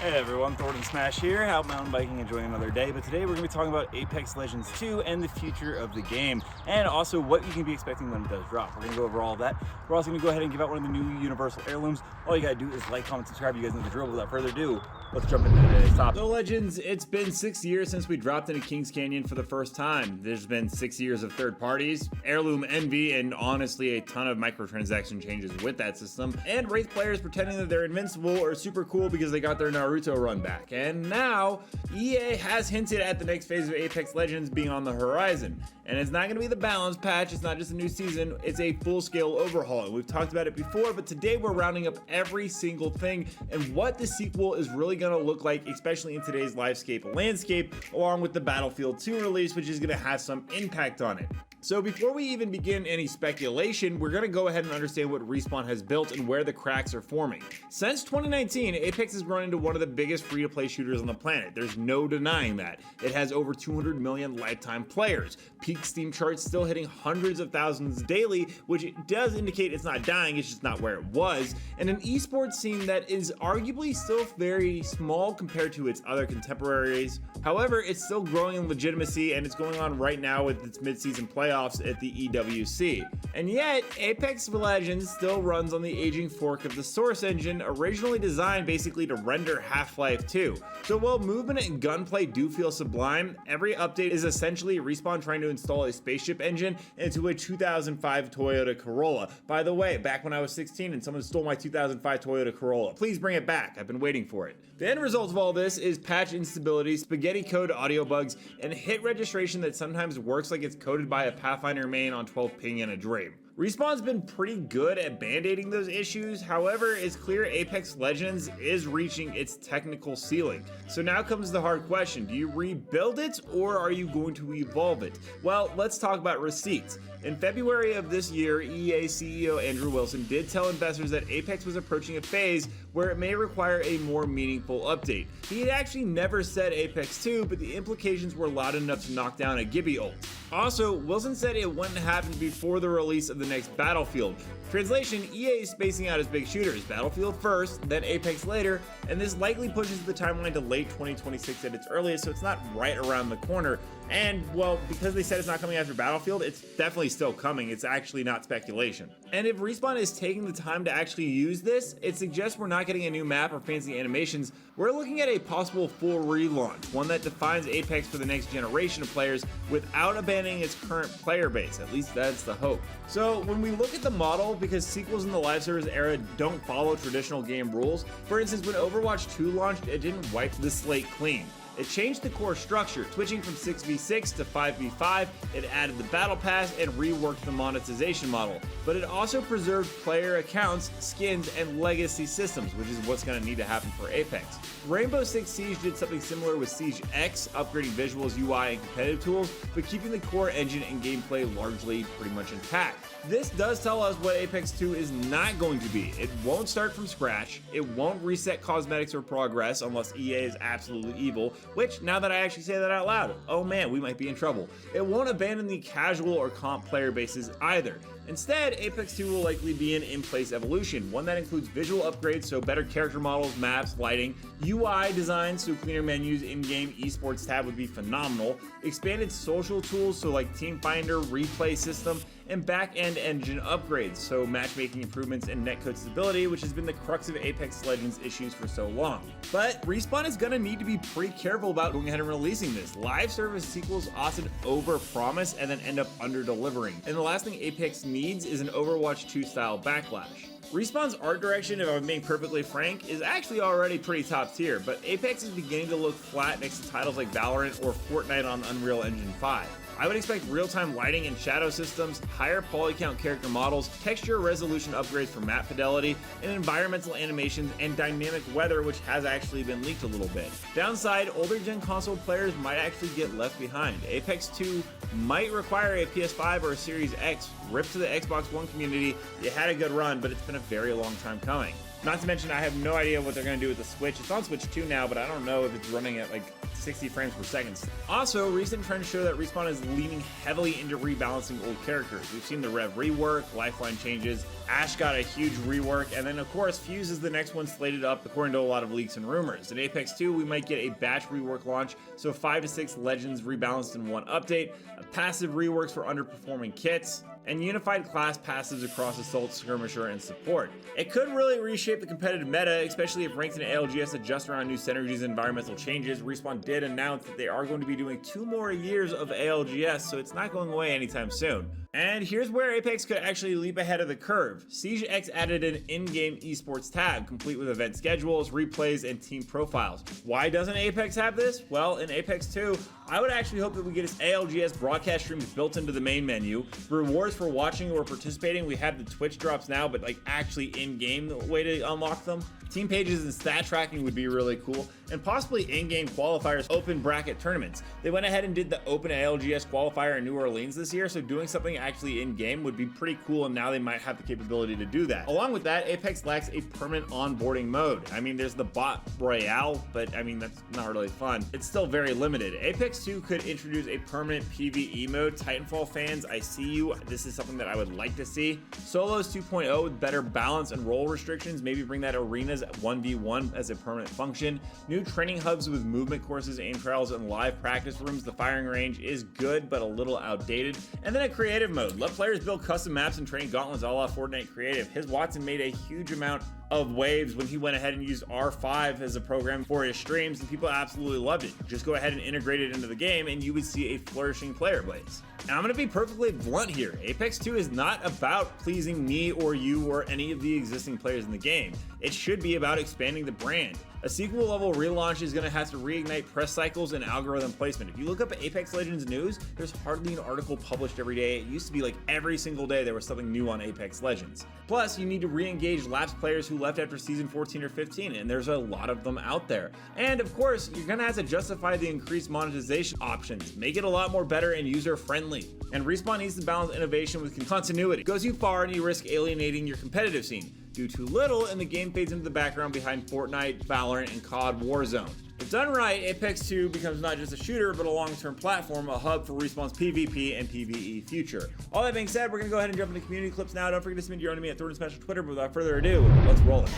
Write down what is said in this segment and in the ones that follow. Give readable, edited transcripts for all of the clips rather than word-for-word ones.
Hey everyone, Thordan Smash here, out mountain biking, enjoying another day. But today we're going to be talking about Apex Legends 2 and the future of the game, and also what you can be expecting when it does drop. We're going to go over all of that. We're also going to go ahead and give out one of the new universal heirlooms. All you got to do is like, comment, subscribe. You guys know the drill. Without further ado, let's jump into today's topic. So Legends, it's been 6 years since we dropped into Kings Canyon for the first time. There's been 6 years of third parties, heirloom envy, and honestly a ton of microtransaction changes with that system, and Wraith players pretending that they're invincible or super cool because they got their Naruto run back. And now, EA has hinted at the next phase of Apex Legends being on the horizon. And it's not going to be the balance patch, it's not just a new season, it's a full-scale overhaul. We've talked about it before, but today we're rounding up every single thing and what the sequel is really going to look like, especially in today's livescape landscape, along with the Battlefield 2 release, which is going to have some impact on it. So before we even begin any speculation, we're going to go ahead and understand what Respawn has built and where the cracks are forming. Since 2019, Apex has grown into one of the biggest free-to-play shooters on the planet. There's no denying that. It has over 200 million lifetime players. Peak Steam charts still hitting hundreds of thousands daily, which it does indicate it's not dying, it's just not where it was. And an esports scene that is arguably still very small compared to its other contemporaries. However, it's still growing in legitimacy, and it's going on right now with its mid-season playoffs at the EWC. And yet, Apex Legends still runs on the aging fork of the Source engine, originally designed basically to render Half-Life 2. So while movement and gunplay do feel sublime, every update is essentially Respawn trying to install a spaceship engine into a 2005 Toyota Corolla. By the way, back when I was 16 and someone stole my 2005 Toyota Corolla, please bring it back, I've been waiting for it. The end result of all this is patch instability, spaghetti code audio bugs, and hit registration that sometimes works like it's coded by a Pathfinder main on 12 ping in a dream. Respawn's been pretty good at band-aiding those issues, however, it's clear Apex Legends is reaching its technical ceiling. So now comes the hard question, do you rebuild it or are you going to evolve it? Well, let's talk about receipts. In February of this year, EA CEO Andrew Wilson did tell investors that Apex was approaching a phase where it may require a more meaningful update. He had actually never said Apex 2, but the implications were loud enough to knock down a Gibby ult. Also, Wilson said it wouldn't happen before the release of the next Battlefield. Translation, EA is spacing out its big shooters, Battlefield first, then Apex later, and this likely pushes the timeline to late 2026 at its earliest, so it's not right around the corner. And, well, because they said it's not coming after Battlefield, it's definitely still coming, it's actually not speculation. And if Respawn is taking the time to actually use this, it suggests we're not getting a new map or fancy animations, we're looking at a possible full relaunch, one that defines Apex for the next generation of players without abandoning its current player base, at least that's the hope. So when we look at the model, because sequels in the live service era don't follow traditional game rules, for instance when Overwatch 2 launched, it didn't wipe the slate clean. It changed the core structure, switching from 6v6 to 5v5, it added the battle pass and reworked the monetization model, but it also preserved player accounts, skins, and legacy systems, which is what's going to need to happen for Apex. Rainbow Six Siege did something similar with Siege X, upgrading visuals, UI, and competitive tools, but keeping the core engine and gameplay largely pretty much intact. This does tell us what Apex 2 is not going to be. It won't start from scratch, it won't reset cosmetics or progress unless EA is absolutely evil, which, now that I actually say that out loud, oh man, we might be in trouble. It won't abandon the casual or comp player bases either. Instead, Apex 2 will likely be an in-place evolution, one that includes visual upgrades, so better character models, maps, lighting, UI design, so cleaner menus, in-game esports tab would be phenomenal, expanded social tools, so like Team Finder, replay system, and back-end engine upgrades, so matchmaking improvements and netcode stability, which has been the crux of Apex Legends issues for so long. But Respawn is gonna need to be pretty careful about going ahead and releasing this. Live service sequels often over-promise and then end up under-delivering. And the last thing Apex needs is an Overwatch 2 style backlash. Respawn's art direction, if I'm being perfectly frank, is actually already pretty top tier, but Apex is beginning to look flat next to titles like Valorant or Fortnite on Unreal Engine 5. I would expect real-time lighting and shadow systems, higher polycount character models, texture resolution upgrades for map fidelity, and environmental animations and dynamic weather, which has actually been leaked a little bit. Downside, older gen console players might actually get left behind. Apex 2 might require a PS5 or a Series X. Rip to the Xbox One community, you had a good run, but it's been a very long time coming. Not to mention, I have no idea what they're going to do with the Switch. It's on Switch 2 now, but I don't know if it's running at like 60 frames per second. Also, recent trends show that Respawn is leaning heavily into rebalancing old characters. We've seen the Rev rework, Lifeline changes, Ashe got a huge rework, and then of course Fuse is the next one slated up according to a lot of leaks and rumors. In Apex 2, we might get a batch rework launch, so 5 to 6 legends rebalanced in one update, a passive reworks for underperforming kits, and unified class passives across Assault, Skirmisher, and Support. It could really reshape the competitive meta, especially if ranked and ALGS adjust around new synergies and environmental changes. Respawn did announce that they are going to be doing 2 more years of ALGS, so it's not going away anytime soon. And here's where Apex could actually leap ahead of the curve. Siege X added an in-game esports tab, complete with event schedules, replays, and team profiles. Why doesn't Apex have this? Well, in Apex 2, I would actually hope that we get its ALGS broadcast streams built into the main menu. Rewards for watching or participating, we have the Twitch drops now, but like actually in-game the way to unlock them. Team pages and stat tracking would be really cool, and possibly in-game qualifiers, open bracket tournaments. They went ahead and did the open ALGS qualifier in New Orleans this year, so doing something actually in-game would be pretty cool, and now they might have the capability to do that. Along with that, Apex lacks a permanent onboarding mode. I mean, there's the bot royale, but I mean, that's not really fun. It's still very limited. Apex 2 could introduce a permanent PvE mode. Titanfall fans, I see you. This is something that I would like to see. Solos 2.0 with better balance and role restrictions, maybe bring that arenas 1v1 as a permanent function. New training hubs with movement courses, aim trials, and live practice rooms. The firing range is good, but a little outdated. And then a creative mode. Let players build custom maps and train gauntlets a la Fortnite Creative. His Watson made a huge amount of waves when he went ahead and used R5 as a program for his streams, and people absolutely loved it. Just go ahead and integrate it into the game and you would see a flourishing player base. And I'm gonna be perfectly blunt here. Apex 2 is not about pleasing me or you or any of the existing players in the game. It should be about expanding the brand. A sequel level relaunch is going to have to reignite press cycles and algorithm placement. If you look up Apex Legends news, there's hardly an article published every day. It used to be like every single day there was something new on Apex Legends. Plus, you need to re-engage lapsed players who left after season 14 or 15, and there's a lot of them out there. And of course, you're going to have to justify the increased monetization options. Make it a lot more better and user-friendly. And Respawn needs to balance innovation with continuity. Go too far and you risk alienating your competitive scene. Do too little and the game fades into the background behind Fortnite, Valorant, and COD Warzone. If done right, Apex 2 becomes not just a shooter, but a long-term platform, a hub for Respawn's PvP and PvE future. All that being said, we're going to go ahead and jump into community clips now. Don't forget to submit your own to me at Thordan Smash on Twitter, but without further ado, let's roll it.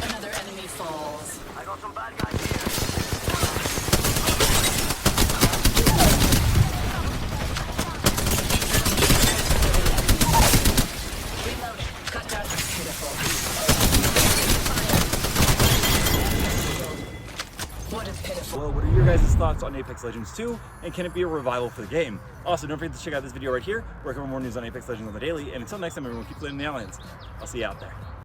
Another enemy falls. I got some bad guys here. Well, what are your guys' thoughts on Apex Legends 2, and can it be a revival for the game? Also, don't forget to check out this video right here, where I cover more news on Apex Legends on the daily, and until next time, everyone, keep playing the Alliance. I'll see you out there.